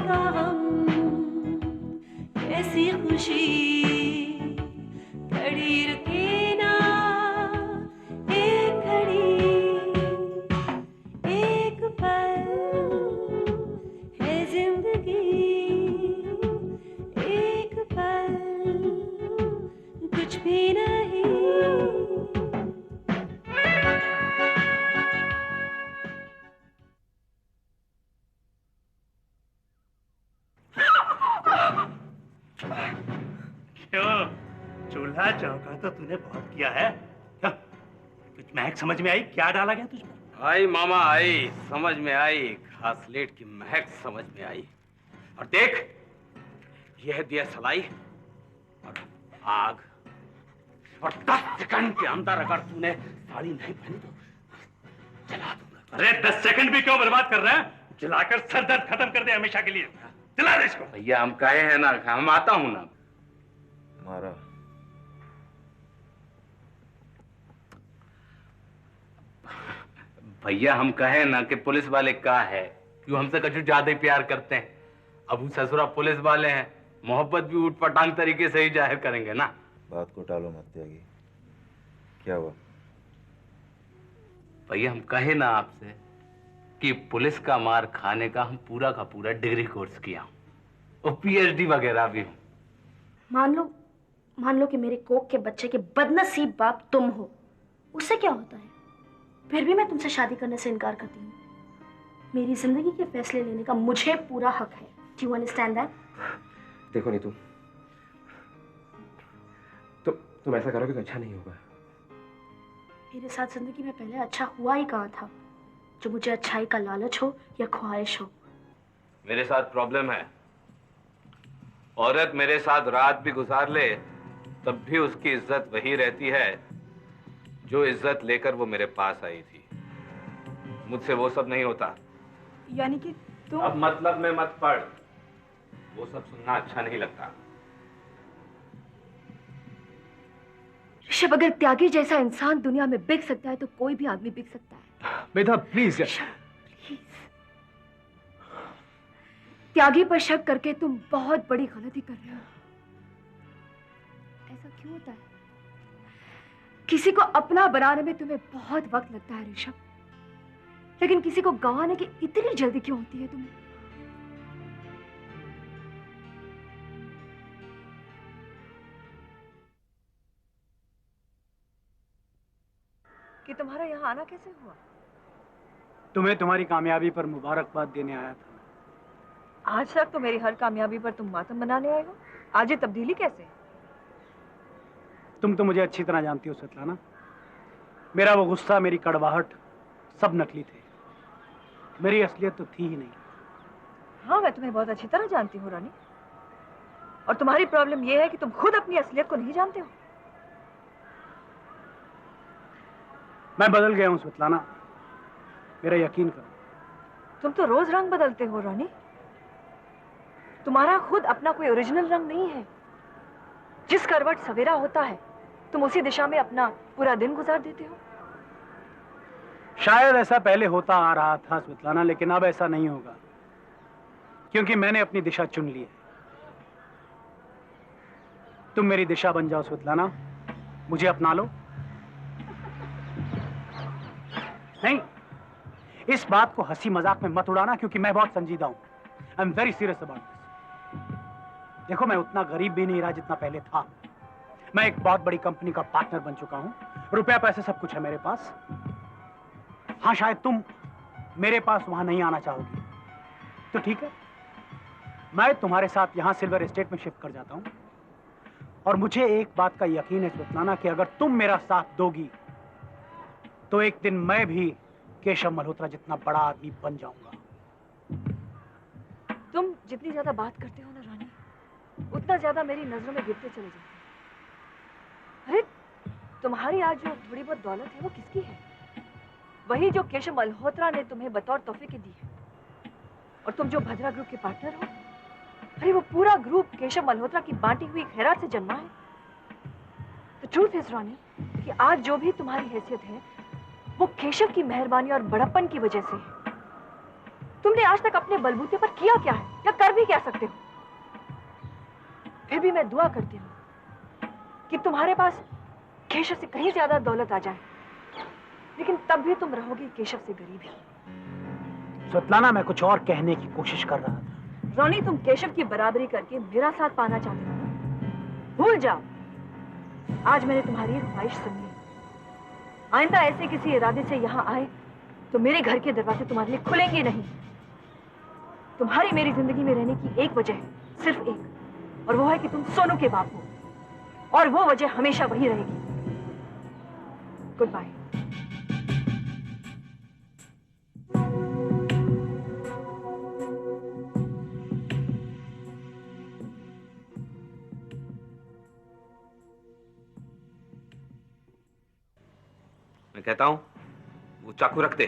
का गम, कैसी खुशी, खड़ी रुके ना एक घड़ी, एक पल है जिंदगी, एक पल कुछ भी नहीं। क्यों, चूल्हा चौका तो तूने बहुत किया है। क्या कुछ महक समझ में आई? क्या डाला गया तुझमें? आई मामा आई, समझ में आई। घासलेट की महक समझ में आई। और देख, यह दिया सलाई और आग, और 10 सेकंड के अंदर अगर तूने साड़ी नहीं पहनी तो जला दूंगा। अरे 10 सेकंड भी क्यों बर्बाद कर रहा है? जलाकर सर दर्द खत्म कर दे हमेशा के लिए। जला दे इसको। भैया हम कहे हैं ना, हम आता हूं ना। मारा भैया हम कहे ना कि पुलिस वाले का है, क्यों हमसे कुछ ज्यादा ही प्यार करते हैं। अब ससुरा पुलिस वाले हैं, मोहब्बत भी ऊट पटांग तरीके से ही जाहिर करेंगे ना। बात को टालो मत त्यागी, क्या हुआ? भैया हम कहे ना आपसे कि पुलिस का मार खाने का हम पूरा का पूरा डिग्री कोर्स किया हूं, और पीएचडी वगैरह भी हूं। मान लो कि मेरे कोक के बच्चे के बदनसीब बाप तुम हो, उससे क्या होता है? फिर भी मैं तुमसे शादी करने से इनकार करती हूँ। मेरी जिंदगी के फैसले लेने का मुझे पूरा हक है। Do you understand that? देखो नीतू, तुम ऐसा करोगे तो अच्छा नहीं होगा। मेरे साथ जिंदगी में पहले अच्छा हुआ ही कहाँ था, जो मुझे अच्छाई का लालच हो या ख्वाहिश हो। मेरे साथ प्रॉब्लम है। औरत मेरे साथ रात भी गुजार ले तब भी उसकी इज्जत वही रहती है जो इज्जत लेकर वो मेरे पास आई थी। मुझसे वो सब नहीं होता। यानी कि तुम अब मतलब में मत पड़, वो सब सुनना अच्छा नहीं लगता। ऋषभ, अगर त्यागी जैसा इंसान दुनिया में बिक सकता है तो कोई भी आदमी बिक सकता है। बेटा प्लीज। प्लीज, त्यागी पर शक करके तुम बहुत बड़ी गलती कर रहे हो। ऐसा क्यों होता है? किसी को अपना बनाने में तुम्हें बहुत वक्त लगता है ऋषभ, लेकिन किसी को गंवाने की इतनी जल्दी क्यों होती है तुम्हें? कि तुम्हारा यहाँ आना कैसे हुआ? तुम्हें तुम्हारी कामयाबी पर मुबारकबाद देने आया था। आज तक तो मेरी हर कामयाबी पर तुम मातम मनाने आए हो, आज ये तब्दीली कैसे? तुम तो मुझे अच्छी तरह जानती हो svetlana, मेरा वो गुस्सा, मेरी कड़वाहट सब नकली थे। मेरी असलियत तो थी ही नहीं। हाँ, मैं तुम्हें बहुत अच्छी तरह जानती हूँ रानी, और तुम्हारी प्रॉब्लम ये है कि तुम खुद अपनी असलियत को नहीं जानते हो। मैं बदल गया हूँ svetlana, मेरा यकीन करो। तुम तो रोज रंग बदलते हो रानी, तुम्हारा खुद अपना कोई ओरिजिनल रंग नहीं है। जिस करवट सवेरा होता है तुम उसी दिशा में अपना पूरा दिन गुजार देते हो। शायद ऐसा पहले होता आ रहा था svetlana, लेकिन अब ऐसा नहीं होगा, क्योंकि मैंने अपनी दिशा चुन ली है। तुम मेरी दिशा बन जाओ svetlana, मुझे अपना लो। नहीं, इस बात को हंसी मजाक में मत उड़ाना, क्योंकि मैं बहुत संजीदा हूं। I am very serious about this. देखो, मैं उतना गरीब भी नहीं रहा जितना पहले था। मैं एक बहुत बड़ी कंपनी का पार्टनर बन चुका हूं, रुपया पैसे सब कुछ है मेरे पास। हाँ, शायद तुम मेरे पास वहां नहीं आना चाहोगी, तो ठीक है, मैं तुम्हारे साथ यहां सिल्वर एस्टेट में शिफ्ट कर जाता हूं। और मुझे एक बात का यकीन है svetlana कि अगर तुम मेरा साथ दोगी तो एक दिन मैं भी केशव मल्होत्रा जितना बड़ा आदमी बन जाऊंगा। तुम जितनी ज्यादा बात करते हो ना रानी, उतना ज्यादा मेरी नजरों में गिरते चले जाते हो। अरे तुम्हारी आज जो थोड़ी बहुत दौलत है वो किसकी है? वही जो केशव मल्होत्रा ने तुम्हें बतौर तोहफे के दी है। और तुम जो भद्रा ग्रुप के पार्टनर हो, अरे वो पूरा ग्रुप केशव मल्होत्रा की बांटी हुई खैरात से जन्मा है। The truth is रानी, कि आज जो भी तुम्हारी हैसियत है वो केशव की मेहरबानी और बड़प्पन की वजह से है। तुमने आज तक अपने बलबूते पर किया क्या है? या कर भी क्या सकते हो? फिर भी मैं दुआ करती हूँ कि तुम्हारे पास केशव से कहीं ज्यादा दौलत आ जाए, लेकिन तब भी तुम रहोगी केशव से गरीब ही। स्वतलाना, मैं कुछ और कहने की कोशिश कर रहा था। रोनी, तुम केशव की बराबरी करके मेरा साथ पाना चाहते हो ना? भूल जाओ, आज मैंने तुम्हारी ख्वाहिश सुन ली। आइंदा ऐसे किसी इरादे से यहाँ आए तो मेरे घर के दरवाजे तुम्हारे लिए खुलेंगे नहीं। तुम्हारी मेरी जिंदगी में रहने की एक वजह है, सिर्फ एक, और वो है कि तुम सोनू के बाप हो, और वो वजह हमेशा वही रहेगी। Goodbye. मैं कहता हूं वो चाकू रख दे।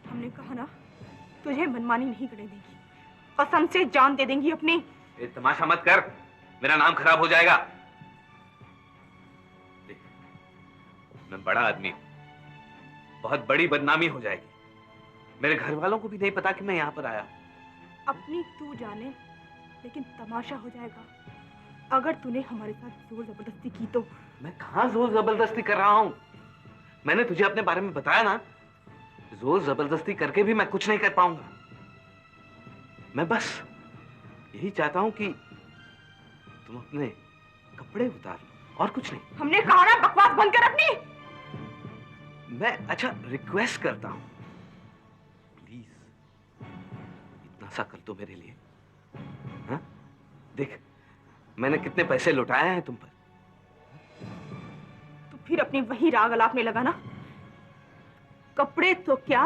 हमने कहा ना, तुझे मनमानी नहीं करने देंगी, कसम से जान दे देंगी अपनी। ये तमाशा मत कर, मेरा नाम खराब हो जाएगा। देख, मैं बड़ा आदमी हूं, बहुत बड़ी बदनामी हो जाएगी। मेरे घर वालों को भी नहीं पता कि मैं यहां पर आया। अपनी तू जाने, लेकिन तमाशा हो जाएगा अगर तूने हमारे साथ जोर जबरदस्ती की तो। मैं कहां जोर जबरदस्ती कर रहा हूं? मैंने तुझे अपने बारे में बताया ना, जोर जबरदस्ती करके भी मैं कुछ नहीं कर पाऊंगा। मैं बस यही चाहता हूं कि तुम अपने कपड़े उतार लो, और कुछ नहीं। हमने कहा ना, बकवास बंद कर अपनी। मैं अच्छा रिक्वेस्ट करता हूं, प्लीज इतना सा कर दो मेरे लिए। हाँ? देख, मैंने कितने पैसे लुटाए हैं तुम पर। तो फिर अपनी वही राग अलापने लगा ना। कपड़े तो क्या,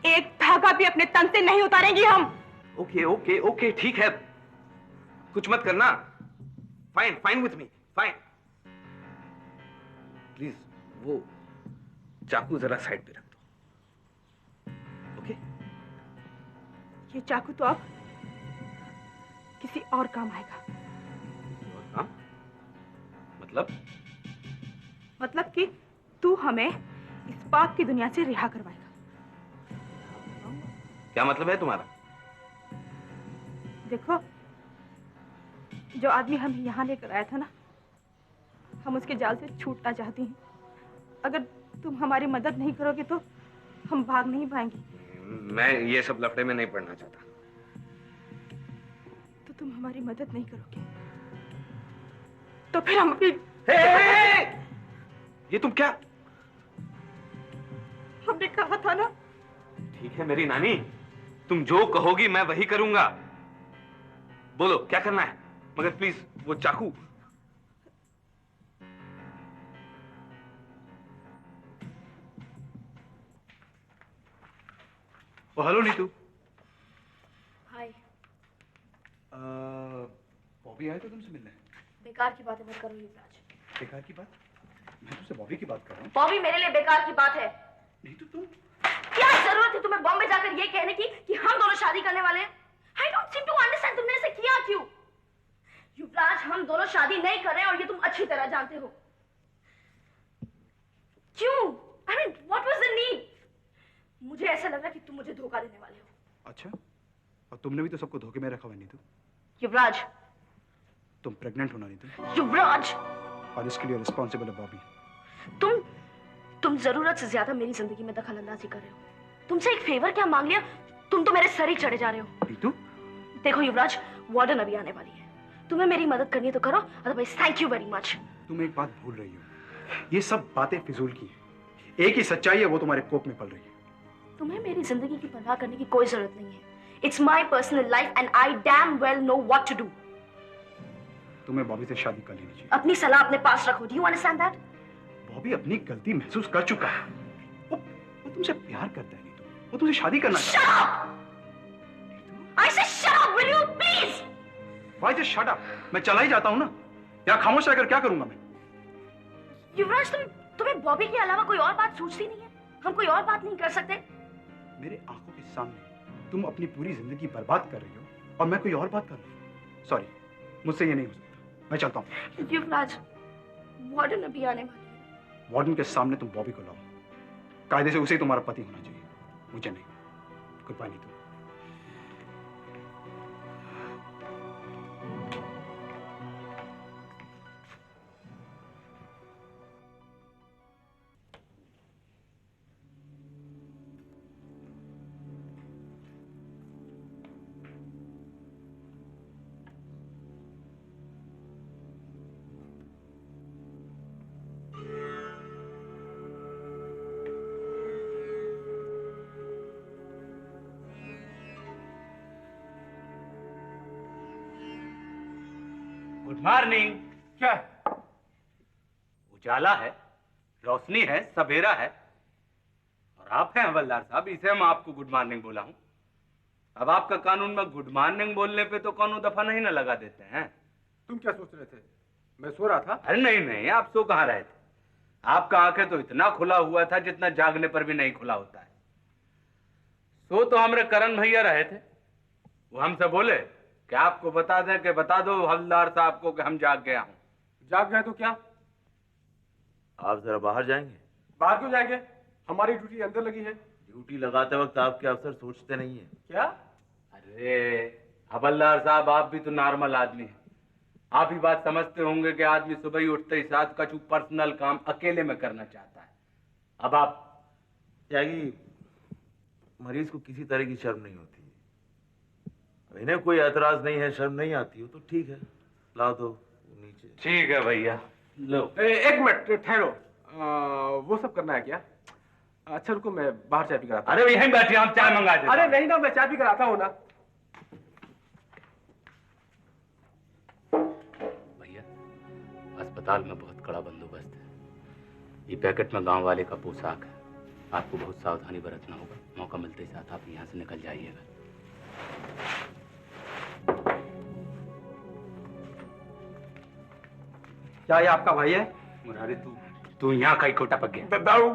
एक धागा भी अपने तन से नहीं उतारेंगी हम। ओके ओके ओके, ठीक है, कुछ मत करना। Fine fine with me, fine. Please वो चाकू जरा साइड पे रख दो। ओके? ये चाकू तो अब किसी और काम आएगा। और काम? मतलब कि तू हमें इस पाप की दुनिया से रिहा करवाएगा। क्या मतलब है तुम्हारा? देखो, जो आदमी हमें यहाँ लेकर आया था ना, हम उसके जाल से छूटना चाहती हैं। अगर तुम हमारी मदद नहीं करोगे तो हम भाग नहीं पाएंगे। मैं ये सब लफड़े में नहीं पड़ना चाहता। तो तुम हमारी मदद नहीं करोगे तो फिर हम अपनी। ये तुम क्या? हमने कहा था ना। ठीक है मेरी नानी, तुम जो कहोगी मैं वही करूंगा। बोलो क्या करना है, मगर प्लीज वो चाकू। ओ हेलो नीतू। हाय। बॉबी आए थे तुमसे मिलने? बेकार की बातें मत करो युवराज। बेकार की बात? मैं तुमसे बॉबी की बात कर रहा हूँ। बॉबी मेरे लिए बेकार की बात है। नहीं तो तुम क्या जरूरत है तुम्हें बॉम्बे जाकर ये कहने की कि हम दोनों शादी करने वाले हैं? I don't seem to understand, तुमने ऐसे किया क्यों? युवराज, हम दोनों शादी नहीं कर रहे हैं और ये तुम अच्छी तरह जानते हो। क्यों? I mean, what was the need? मुझे ऐसा लग रहा है कि तुम मुझे धोखा देने वाले हो। अच्छा, और तुमने भी तो सबको धोखे में रखा हुआ नीतू। युवराज, तुम प्रेग्नेंट होना नीतू, युवराज, और इसके लिए रिस्पॉन्सिबल है बॉबी। तुम जरूरत से ज्यादा मेरी जिंदगी में दखल अंदाजी कर रहे हो। तुमसे एक फेवर क्या मांग लिया, तुम तो मेरे सर ही चढ़े जा रहे हो। नीतू, देखो युवराज, वार्डन अभी आने वाली है। तुम्हें मेरी मदद करनी है तो करो, otherwise thank you very much. तुम एक बात भूल रही हो, ये सब बातें फिजूल की हैं। एक ही सच्चाई है, वो तुम्हारे कोप में पल रही है। तुम्हें मेरी जिंदगी की परवाह करने की कोई जरूरत नहीं है। It's my personal life and I damn well know what to do. तुम्हें बॉबी से शादी कर लेनी चाहिए। अपनी सलाह अपने पास रखो। Do you understand that? Bobby अपनी गलती महसूस कर चुका है। वो तुमसे प्यार करता है नीतू, वो तुमसे शादी करना चाहता है। Shut up! I say shut up, will you please? Why just shut up? मैं चला ही जाता हूँ ना, यहाँ खामोश रहकर क्या करूंगा मैं? युवराज, तुम्हें बॉबी के अलावा कोई और बात सूझती नहीं है? हम कोई और बात नहीं कर सकते? मेरे आंखों के सामने तुम अपनी पूरी जिंदगी बर्बाद कर रही हो और मैं कोई और बात कर रही हूँ। सॉरी, मुझसे ये नहीं हो सकता। मैं चलता हूँ। युवराज, वार्डन अभी आने वाले हैं। वार्डन के सामने तुम बॉबी को लाओ। कायदे से उसे ही तुम्हारा पति होना चाहिए, मुझे नहीं। Goodbye Neetu. Good morning. क्या? उजाला है, रोशनी है, सवेरा है, और आप हैं हवलदार साहब, इसे हम आपको गुड मॉर्निंग बोला हूं। अब आपका कानून में गुड मॉर्निंग बोलने पे तो कानून दफा नहीं ना लगा देते हैं। तुम क्या सोच रहे थे? मैं सो रहा था। अरे नहीं नहीं, आप सो कहाँ रहे थे? आपका आंखें तो इतना खुला हुआ था जितना जागने पर भी नहीं खुला होता है। सो तो हमारे करण भैया रहे थे, वो हमसे बोले कि आपको बता दें कि बता दो हवलदार साहब को कि हम जाग गया हूं। जाग गए तो क्या? आप जरा बाहर जाएंगे? बाहर क्यों जाएंगे? हमारी ड्यूटी अंदर लगी है। ड्यूटी लगाते वक्त आपके अफसर सोचते नहीं है क्या? अरे हवलदार साहब, आप भी तो नॉर्मल आदमी हैं। आप ही बात समझते होंगे कि आदमी सुबह ही उठते ही साथ का कुछ पर्सनल काम अकेले में करना चाहता है। अब आप त्यागी, मरीज को किसी तरह की शर्म नहीं होती है। इन्हें कोई एतराज नहीं है, शर्म नहीं आती हो तो ठीक है, ला दो नीचे। ठीक है भैया, लो। एक मिनट ठहरो, वो सब करना है क्या? अच्छा रुको, मैं बाहर चाय पी कर आता हूं। अरे यहीं बैठिए, हम चाय मंगा देते। अरे नहीं ना, मैं चाय पी कर आता हूँ ना। भैया, अस्पताल में बहुत कड़ा बंदोबस्त है। ये पैकेट में गांव वाले का पोशाक है, आपको बहुत सावधानी बरतना होगा। मौका मिलते ही साथ आप यहाँ से निकल जाइएगा। क्या ये आपका भाई है? मुरारी, तू यहाँ का ही खोटा पक गया। दाऊ,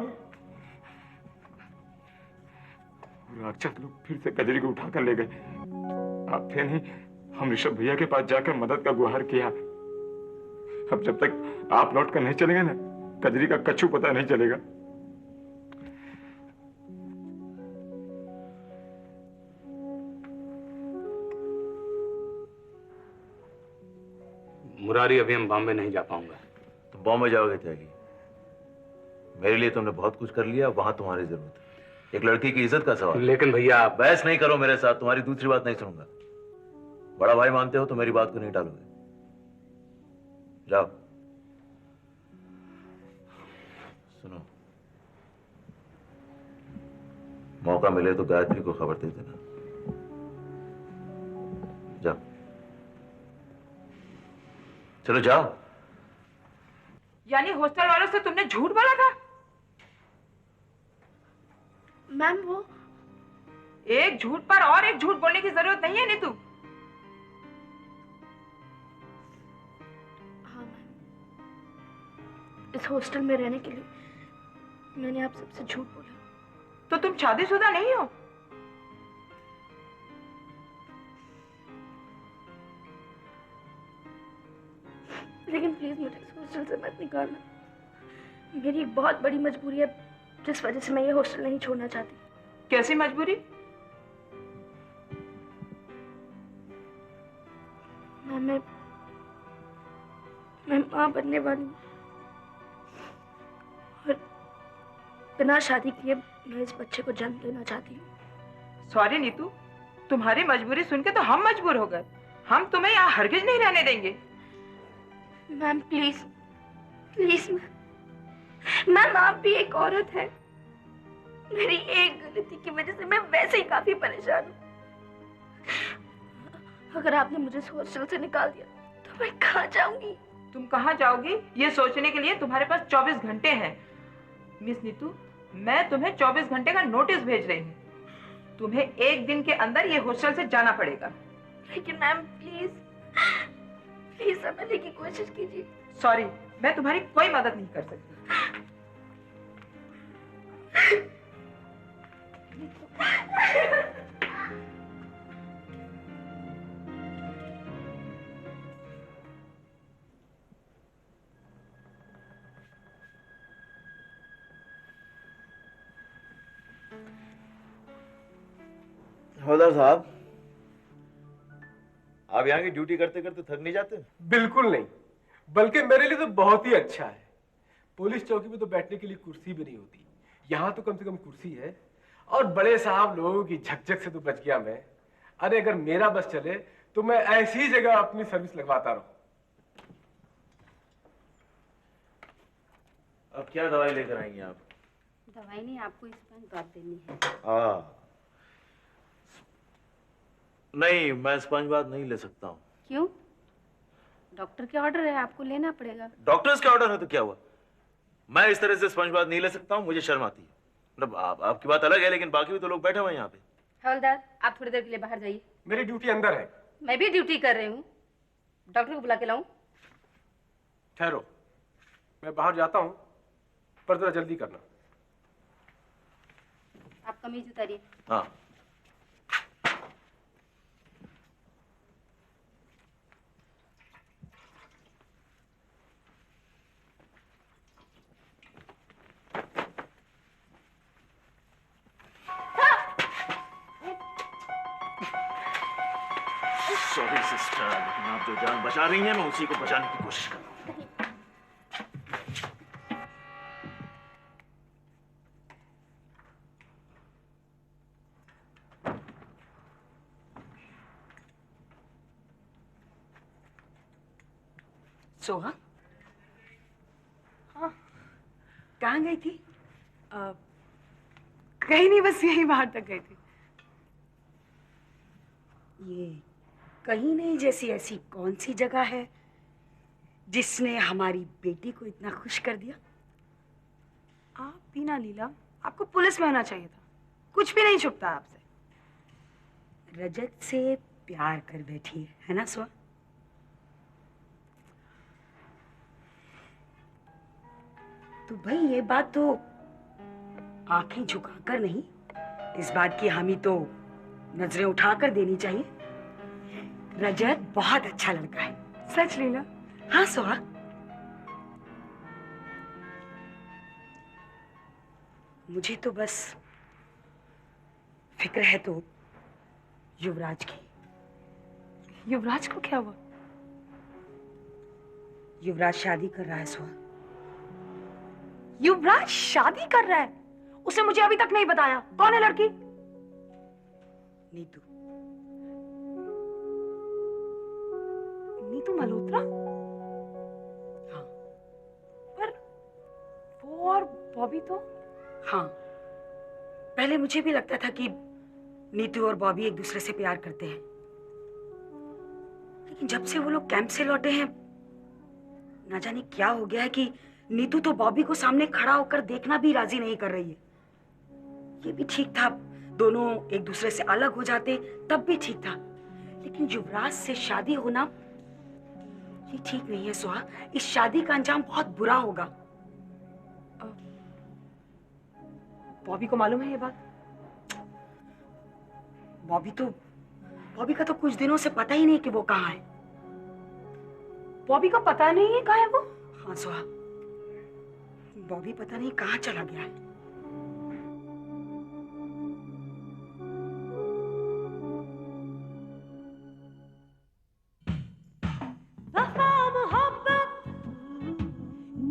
राक्षस लोग फिर से कजरी को उठाकर ले गए। आप थे नहीं, हम ऋषभ भैया के पास जाकर मदद का गुहार किया। अब जब तक आप लौट कर नहीं चलेंगे ना, कजरी का कच्छू पता नहीं चलेगा। मुरारी, अभी हम बॉम्बे नहीं जा पाऊंगा। तुम बॉम्बे जाओगे त्यागी? मेरे लिए तुमने बहुत कुछ कर लिया, वहां तुम्हारी जरूरत है। एक लड़की की इज्जत का सवाल। लेकिन भैया, आप बहस नहीं करो मेरे साथ, तुम्हारी दूसरी बात नहीं सुनूंगा। बड़ा भाई मानते हो तो मेरी बात को नहीं टालोगे। जाओ। सुनो, मौका मिले तो गायत्री को खबर दे देना। जाओ, चलो जाओ। यानी हॉस्टल वालों से तुमने झूठ बोला था? मैम वो एक झूठ पर और एक झूठ बोलने की जरूरत नहीं है नीतू। हाँ मैम, इस हॉस्टल में रहने के लिए मैंने आप सबसे झूठ बोला। तो तुम शादीशुदा नहीं हो? लेकिन प्लीज मुझे इस हॉस्टल से मत निकालना। मेरी एक बहुत बड़ी मजबूरी है जिस वजह से मैं ये हॉस्टल नहीं छोड़ना चाहती। कैसी मजबूरी? मैं माँ बनने वाली हूँ और बिना शादी किए मैं इस बच्चे को जन्म देना चाहती हूँ। सॉरी नीतू, तुम्हारी मजबूरी सुन के तो हम मजबूर हो गए। हम तुम्हें यहाँ हरगिज नहीं रहने देंगे। मैम प्लीज प्लीज, मैम आप भी एक औरत है। मेरी एक गलती की वजह से मैं वैसे ही काफी परेशान हूँ। अगर आपने मुझे इस हॉस्टल से निकाल दिया तो मैं कहाँ जाऊंगी? तुम कहाँ जाओगी ये सोचने के लिए तुम्हारे पास 24 घंटे हैं। मिस नीतू, मैं तुम्हें 24 घंटे का नोटिस भेज रही हूँ। तुम्हें एक दिन के अंदर ये हॉस्टल से जाना पड़ेगा। लेकिन मैम प्लीज प्लीज समझने की कोशिश कीजिए। सॉरी, मैं तुम्हारी कोई मदद नहीं कर सकती। हवलदार साहब, आप यहाँ की ड्यूटी करते करते थक नहीं जाते? बिल्कुल नहीं, बल्कि मेरे लिए तो बहुत ही अच्छा है। पुलिस चौकी में तो बैठने के लिए कुर्सी भी नहीं होती, यहाँ तो कम से कम कुर्सी है। और बड़े साहब लोगों की झकझक से तो बच गया मैं। अरे अगर मेरा बस चले तो मैं ऐसी जगह अपनी सर्विस लगवाता रहूं। अब क्या दवाई लेकर आएंगे आप? दवाई नहीं, आपको स्पंज बात देनी है। नहीं, मैं स्पंज बात नहीं ले सकता हूँ। क्यों? डॉक्टर के ऑर्डर है, आपको लेना पड़ेगा। डॉक्टर्स के ऑर्डर है तो क्या हुआ? मैं इस तरह से स्पंजबाद नहीं ले सकता हूँ, मुझे शर्म आती है। मतलब आपकी बात अलग है, लेकिन बाकी भी तो लोग बैठे हुए हैं यहाँ पे। हवलदार, आप थोड़ी देर के लिए बाहर जाइए। मेरी ड्यूटी अंदर है। मैं भी ड्यूटी कर रही हूँ। डॉक्टर को बुला के लाऊं? ठहरो, मैं बाहर जाता हूँ, पर जरा जल्दी करना। आप कमीज उतारिए। हाँ। सॉरी सिस्टर, लेकिन आप जो जान बचा रही हैं मैं उसी को बचाने की कोशिश कर रहा हूँ। सोहा, हाँ, कहाँ गई थी? कहीं नहीं, बस यही बाहर तक गई थी। ये कहीं नहीं जैसी ऐसी कौन सी जगह है जिसने हमारी बेटी को इतना खुश कर दिया? आप भी ना लीला, आपको पुलिस में होना चाहिए था। कुछ भी नहीं छुपता आपसे। रजत से प्यार कर बैठी है ना सोहा? तो भाई ये बात तो आंखें झुकाकर नहीं, इस बात की हामी तो नजरें उठाकर देनी चाहिए। रजत बहुत अच्छा लड़का है। सच लीला? हाँ सोहा। मुझे तो बस फिक्र है तो युवराज की। युवराज को क्या हुआ? युवराज शादी कर रहा है सोहा। युवराज शादी कर रहा है? उसने मुझे अभी तक नहीं बताया। कौन है लड़की? नीतू। नीतू मल्होत्रा? हाँ। पर वो और बॉबी तो? हाँ, पहले मुझे भी लगता था कि नीतू और बॉबी एक दूसरे से प्यार करते हैं, लेकिन जब से वो लोग कैंप से लौटे हैं, ना जाने क्या हो गया है कि नीतू तो बॉबी को सामने खड़ा होकर देखना भी राजी नहीं कर रही है। ये भी ठीक था, दोनों एक दूसरे से अलग हो जाते तब भी ठीक था, लेकिन युवराज से शादी होना ये ठीक नहीं है सोहा। इस शादी का अंजाम बहुत बुरा होगा। बॉबी को मालूम है ये बात? बॉबी का तो कुछ दिनों से पता ही नहीं कि वो कहाँ है। बॉबी को पता नहीं है कहाँ है वो? हाँ सोहा, बॉबी पता नहीं कहाँ चला गया है। वफा मोहब्बत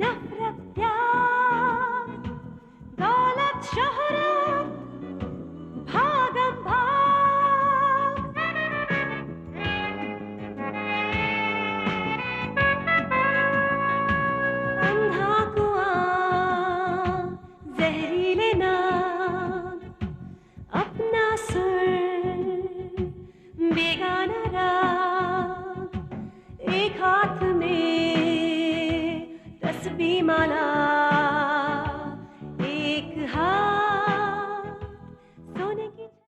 नफरत प्यार दौलत शोहरत भागम भाग अंधा कुआं जहरीले नाम अपना सुर बेगाना राग एक हाथ में तस्बीह माला